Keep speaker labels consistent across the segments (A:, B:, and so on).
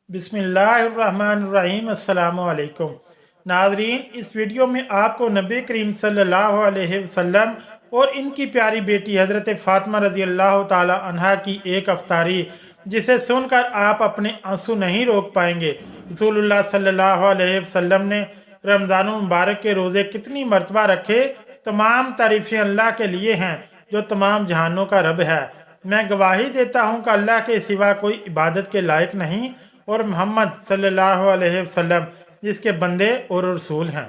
A: बिस्मिल्लाहिर्रहमानिर्रहीम। अस्सलामु अलैकुम नाज़रीन, इस वीडियो में आपको नबी करीम सल्लल्लाहु अलैहि वसल्लम और इनकी प्यारी बेटी हज़रत फ़ातिमा रज़ी अल्लाह ताला अन्हा की एक अफ्तारी जिसे सुनकर आप अपने आंसू नहीं रोक पाएंगे। रसूलुल्लाह सल्लल्लाहु अलैहि वसल्लम ने रमज़ान मुबारक के रोज़े कितनी मरतबा रखे। तमाम तारीफ़ें अल्लाह के लिए हैं जो तमाम जहानों का रब है। मैं गवाही देता हूँ कि अल्लाह के सिवा कोई इबादत के लायक नहीं और मोहम्मद सल्लल्लाहु अलैहि वसल्लम जिसके बंदे और रसूल हैं।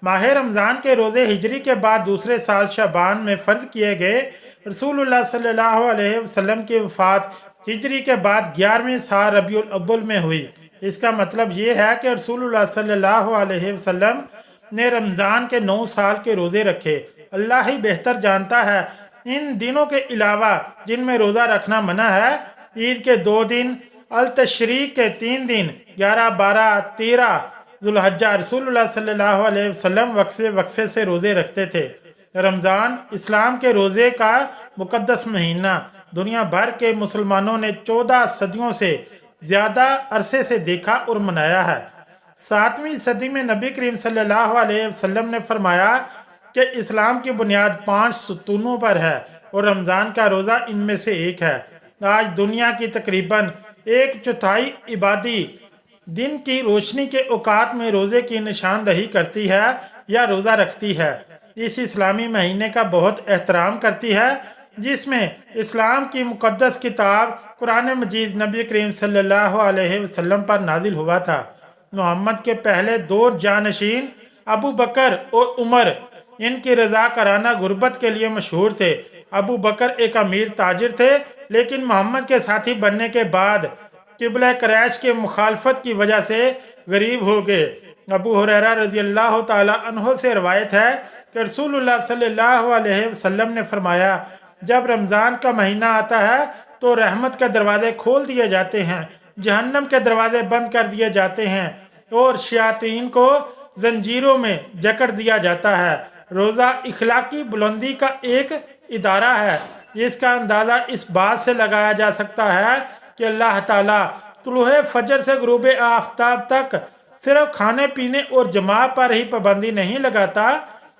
A: माह रमज़ान के रोज़े हिजरी के बाद दूसरे साल शबान में फ़र्ज किए गए। रसूलुल्लाह सल्लल्लाहु अलैहि वसल्लम की वफ़ात हिजरी के बाद 11वें साल रबीउल अव्वल में हुई। इसका मतलब ये है कि रसूलुल्लाह सल्लल्लाहु अलैहि वसल्लम ने रमज़ान के 9 साल के रोज़े रखे। अल्लाह ही बेहतर जानता है इन दिनों के अलावा जिनमें रोज़ा रखना मना है। ईद के 2 दिन, अल तशरीक के 3 दिन 11, 12, 13 जुल्हज्जा रसूलुल्लाह सल्लल्लाहु अलैहि वसल्लम वक्फे वक्फे से रोज़े रखते थे। रमज़ान इस्लाम के रोज़े का मुक़द्दस महीना दुनिया भर के मुसलमानों ने 14 सदियों से ज़्यादा अरसे से देखा और मनाया है। 7वीं सदी में नबी करीम सल्लल्लाहु अलैहि वसल्लम ने फरमाया कि इस्लाम की बुनियाद 5 सुतूनों पर है और रमज़ान का रोज़ा इनमें से एक है। आज दुनिया की तकरीबन 1/4 आबादी दिन की रोशनी के औकात में रोज़े की निशानदही करती है या रोज़ा रखती है। इस इस्लामी महीने का बहुत एहतराम करती है जिसमें इस्लाम की मुक़द्दस किताब कुरान मजीद नबी करीम सल्लल्लाहु अलैहि वसल्लम पर नाजिल हुआ था। मोहम्मद के पहले 2 जानशीन अबू बकर और उमर इनकी रज़ा कराना गुर्बत के लिए मशहूर थे। अबू बकर एक अमीर ताजिर थे लेकिन मोहम्मद के साथी बनने के बाद किबला क़ुरैश के मुखालफत की वजह से गरीब हो गए। अबू हुरैरा रज़ी अल्लाह ताला अन्हो से रवायत है कि रसूलुल्लाह सल्लल्लाहु अलैहि वसल्लम ने फरमाया, जब रमज़ान का महीना आता है तो रहमत के दरवाजे खोल दिए जाते हैं, जहन्नम के दरवाजे बंद कर दिए जाते हैं और शयातीन को जंजीरों में जकड़ दिया जाता है। रोज़ा इखलाकी बुलंदी का एक इदारा है। इसका अंदाज़ा इस बात से लगाया जा सकता है कि अल्लाह ताला तुलूए फजर से गुरूब आफ्ताब तक सिर्फ खाने पीने और जमा पर ही पाबंदी नहीं लगाता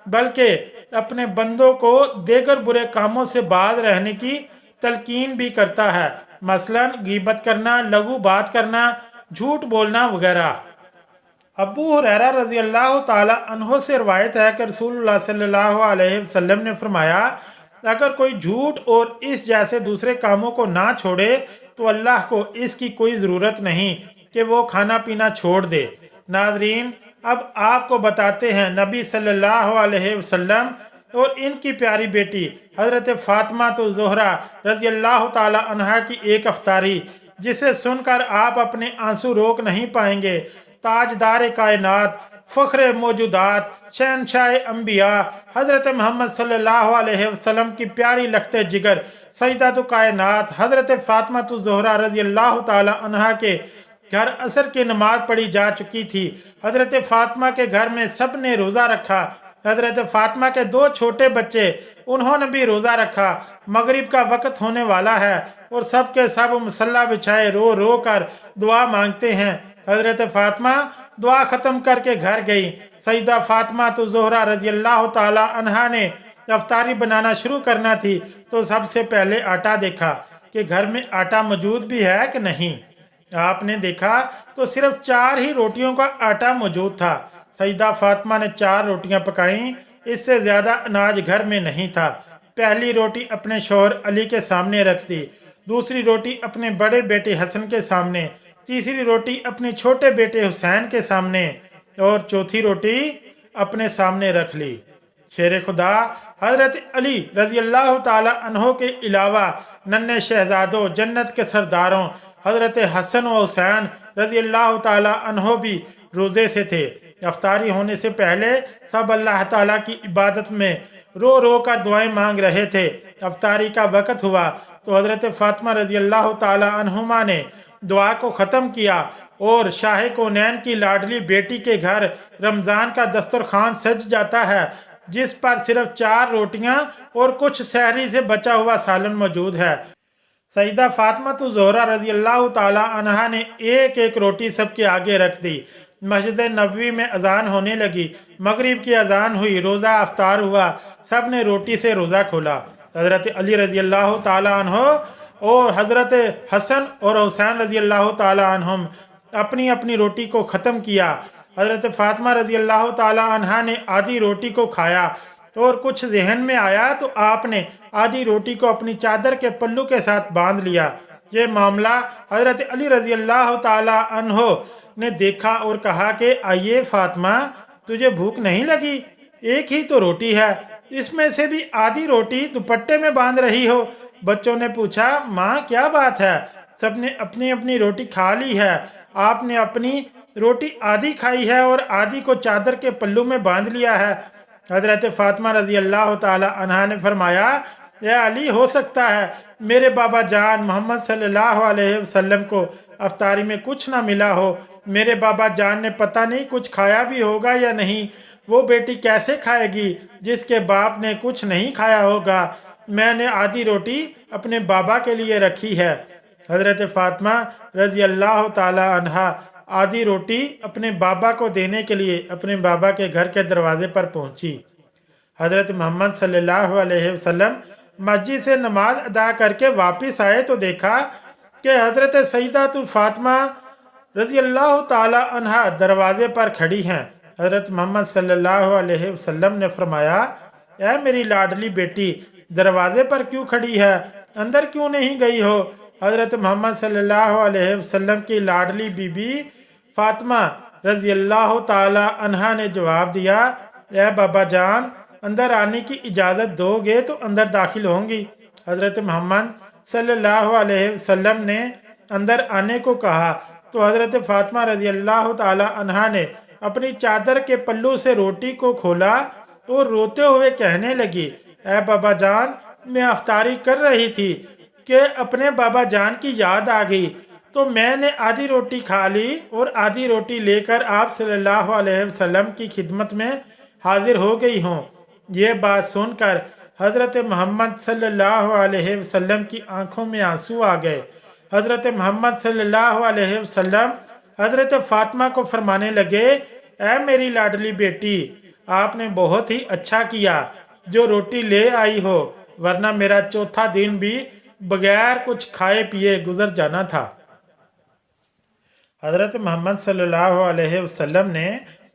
A: बल्कि अपने बंदों को देगर बुरे कामों से बाज रहने की तलकीन भी करता है, मसलन गीबत करना, लघु बात करना, झूठ बोलना वगैरह। अबू हुरैरा रज़ी अल्लाह ताला अन्हो से रवायत है कि रसूलुल्लाह सल्लल्लाहु अलैहि वसल्लम ने फरमाया, अगर कोई झूठ और इस जैसे दूसरे कामों को ना छोड़े तो अल्लाह को इसकी कोई ज़रूरत नहीं कि वो खाना पीना छोड़ दे। नाजरीन, अब आपको बताते हैं नबी सल्लल्लाहु अलैहि वसल्लम और इनकी प्यारी बेटी हज़रत फ़ातिमा तो ज़ोहरा रज़ी अल्लाह ताला अन्हा की एक अफ्तारी जिसे सुनकर आप अपने आंसू रोक नहीं पाएंगे। ताजदार कायनात, फ़ख्र मौजूदात, शहनशाह अंबिया हज़रत मोहम्मद सल्लल्लाहु अलैहि वसल्लम की प्यारी लख्ते जिगर सईदतु कायनात हज़रत फ़ातिमा ज़ोहरा रज़ी अल्लाह ताला अन्हा के घर असर की नमाज पढ़ी जा चुकी थी। हज़रत फ़ातिमा के घर में सब ने रोज़ा रखा। हज़रत फ़ातिमा के 2 छोटे बच्चे, उन्होंने भी रोज़ा रखा। मगरिब का वक़्त होने वाला है और सब के सब मुसल्ला बिछाए रो रो कर दुआ मांगते हैं। हज़रत फ़ातिमा दुआ ख़त्म करके घर गई। सईदा फ़ातिमा ज़ोहरा रज़ी अल्लाह ताला अन्हा ने अफ्तारी बनाना शुरू करना थी तो सबसे पहले आटा देखा कि घर में आटा मौजूद भी है कि नहीं। आपने देखा तो सिर्फ 4 ही रोटियों का आटा मौजूद था। सईदा फ़ातिमा ने 4 रोटियां पकाईं, इससे ज़्यादा अनाज घर में नहीं था। पहली रोटी अपने शौहर अली के सामने रख दी, दूसरी रोटी अपने बड़े बेटे हसन के सामने, तीसरी रोटी अपने छोटे बेटे हुसैन के सामने और चौथी रोटी अपने सामने रख ली। शेर खुदा हज़रत अली रज़ी अल्लाह ताला अन्हो के अलावा नन्हे शहजादों, जन्नत के सरदारों हज़रत हसन व हुसैन रज़ी अल्लाह ताला अन्हो भी रोज़े से थे। अफ्तारी होने से पहले सब अल्लाह ताला की इबादत में रो रो कर दुआएं मांग रहे थे। अफ्तारी का वक़्त हुआ तो हज़रत फ़ातिमा रज़ी अल्लाह ताला अन्हुमा ने दुआ को ख़त्म किया और शाह कौनैन की लाडली बेटी के घर रमज़ान का दस्तरखान सज जाता है जिस पर सिर्फ 4 रोटियां और कुछ सहरी से बचा हुआ सालन मौजूद है। सईदा फातिमा तो ज़ोहरा रज़ी अल्लाह ताला अन्हा ने एक एक रोटी सबके आगे रख दी। मस्जिद नबवी में अजान होने लगी, मगरिब की अजान हुई, रोज़ा अफ्तार हुआ, सब ने रोटी से रोज़ा खोला। हज़रत अली रज़ी अल्लाह ताला अन्हो और हज़रत हसन और हुसैन रज़ी अल्लाह ताला अन्हुम अपनी अपनी रोटी को ख़त्म किया। हज़रत फातिमा रज़ी अल्लाह ताला अन्हा ने आधी रोटी को खाया और कुछ जहन में आया तो आपने आधी रोटी को अपनी चादर के पल्लू के साथ बांध लिया। ये मामला हज़रत अली रज़ी अल्लाह ताला अन्हो ने देखा और कहा कि आइए फातिमा, तुझे भूख नहीं लगी? एक ही तो रोटी है, इसमें से भी आधी रोटी दुपट्टे में बांध रही हो। बच्चों ने पूछा, माँ क्या बात है? सबने अपनी अपनी रोटी खा ली है, आपने अपनी रोटी आधी खाई है और आधी को चादर के पल्लू में बांध लिया है। हज़रत फातिमा रज़ी अल्लाह ताला अन्हा ने फरमाया, या अली, हो सकता है मेरे बाबा जान मोहम्मद सल्लल्लाहु अलैहि वसल्लम को अफ्तारी में कुछ ना मिला हो। मेरे बाबा जान ने पता नहीं कुछ खाया भी होगा या नहीं। वो बेटी कैसे खाएगी जिसके बाप ने कुछ नहीं खाया होगा? मैंने आधी रोटी अपने बाबा के लिए रखी है। हज़रत फातिमा रज़ी अल्लाह ताला अन्हा आधी रोटी अपने बाबा को देने के लिए अपने बाबा के घर के दरवाजे पर पहुंची। हज़रत मोहम्मद सल्लल्लाहु अलैहि वसल्लम मस्जिद से नमाज अदा करके वापस आए तो देखा कि हज़रत सईदा फातिमा रज़ी अल्लाह ताला अन्हा दरवाजे पर खड़ी हैं। हज़रत मोहम्मद सल्लल्लाहु अलैहि वसल्लम ने फरमाया, ऐ मेरी लाडली बेटी, दरवाजे पर क्यों खड़ी है, अंदर क्यों नहीं गई हो? हज़रत मोहम्मद सल्लल्लाहु अलैहि वसल्लम की लाडली बीबी फातिमा रज़ी अल्लाह ताला अन्हा ने जवाब दिया, ऐ बाबा जान, अंदर आने की इजाज़त दोगे तो अंदर दाखिल होंगी। हज़रत मोहम्मद सल्लल्लाहु अलैहि वसल्लम ने अंदर आने को कहा तो हज़रत फातिमा रज़ी अल्लाह ताला अन्हा ने अपनी चादर के पल्लू से रोटी को खोला और रोते हुए कहने लगी, ऐ बाबा जान, मैं अफ्तारी कर रही थी कि अपने बाबा जान की याद आ गई तो मैंने आधी रोटी खा ली और आधी रोटी लेकर आप सल्लल्लाहु अलैहि वसल्लम की खिदमत में हाजिर हो गई हूँ। ये बात सुनकर हज़रत मोहम्मद सल्लल्लाहु अलैहि वसल्लम की आंखों में आंसू आ गए। हज़रत मोहम्मद सल्लल्लाहु अलैहि वसल्लम हज़रत फातिमा को फरमाने लगे, ऐ मेरी लाडली बेटी, आपने बहुत ही अच्छा किया जो रोटी ले आई हो, वरना मेरा चौथा दिन भी बगैर कुछ खाए पिए गुजर जाना था। हज़रत मोहम्मद सल्लल्लाहु अलैहि वसल्लम ने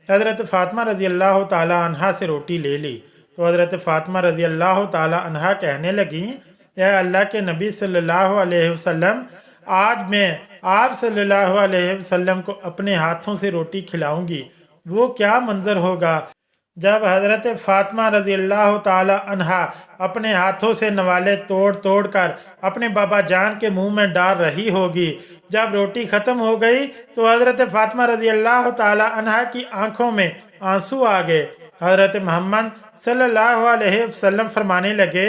A: हज़रत फातिमा रज़ी अल्लाह ताला अन्हा से रोटी ले ली तो हज़रत फातिमा रज़ी अल्लाह ताला अन्हा कहने लगी, या अल्लाह के नबी सल्लल्लाहु अलैहि वसल्लम, आज मैं आप सल्लल्लाहु अलैहि वसल्लम को अपने हाथों से रोटी खिलाऊंगी। वो क्या मंजर होगा जब हज़रत फातिमा रज़ी अल्लाह ताला अन्हा अपने हाथों से नवाले तोड़ तोड़ कर अपने बाबा जान के मुंह में डाल रही होगी। जब रोटी ख़त्म हो गई तो हज़रत फातिमा रज़ी अल्लाह ताला अन्हा की आंखों में आंसू आ गए। हज़रत मोहम्मद सल्लल्लाहु अलैहि वसल्लम फरमाने लगे,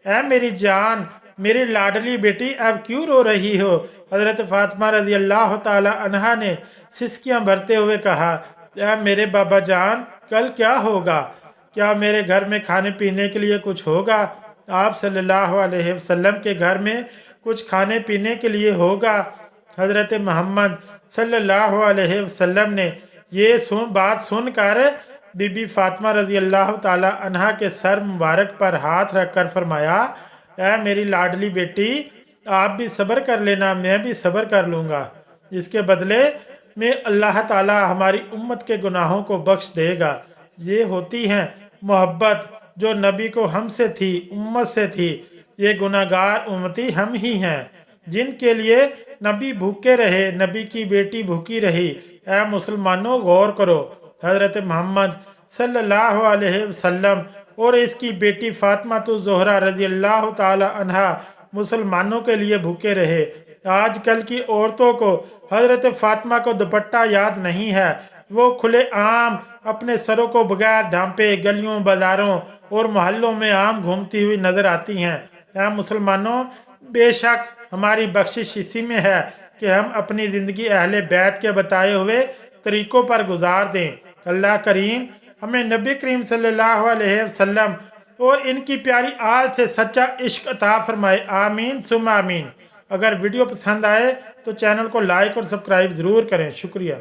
A: ऐ मेरी जान, मेरी लाडली बेटी, अब क्यों रो रही हो? हज़रत फातिमा रज़ी अल्लाह ताला अन्हा ने सिसकियाँ भरते हुए कहा, ऐ मेरे बाबा जान, कल क्या होगा? क्या मेरे घर में खाने पीने के लिए कुछ होगा? आप सल्लल्लाहु अलैहि वसल्लम के घर में कुछ खाने पीने के लिए होगा। हज़रत मोहम्मद सल्लल्लाहु अलैहि वसल्लम ने ये बात सुनकर बीबी फातिमा रज़ी अल्लाह ताला अन्हा के सर मुबारक पर हाथ रख कर फरमाया, ऐ मेरी लाडली बेटी, आप भी सब्र कर लेना, मैं भी सब्र कर लूँगा। इसके बदले में अल्लाह ताला हमारी उम्मत के गुनाहों को बख्श देगा। ये होती हैं मोहब्बत जो नबी को हमसे थी, उम्मत से थी। ये गुनाहगार उम्मती हम ही हैं जिनके लिए नबी भूखे रहे, नबी की बेटी भूखी रही। ऐ मुसलमानों, गौर करो, हज़रत मोहम्मद सल्लल्लाहु अलैहि वसल्लम और इसकी बेटी फातिमा ज़ोहरा रज़ी अल्लाह ताला अन्हा मुसलमानों के लिए भूखे रहे। आजकल की औरतों को हज़रत फातिमा को दुपट्टा याद नहीं है। वो खुले आम अपने सरों को बगैर ढांपे गलियों, बाज़ारों और मोहल्लों में आम घूमती हुई नज़र आती हैं। ऐ मुसलमानों, बेशक हमारी बख्शिश इसी में है कि हम अपनी ज़िंदगी अहले बैत के बताए हुए तरीक़ों पर गुजार दें। अल्लाह करीम हमें नबी करीम सल्लल्लाहु अलैहि वसल्लम और इनकी प्यारी आल से सच्चा इश्क अता फरमाए। आमीन सुम आमीन। اگر ویڈیو پسند آئے تو چینل کو لائک اور سبسکرائب ضرور کریں. شکریہ.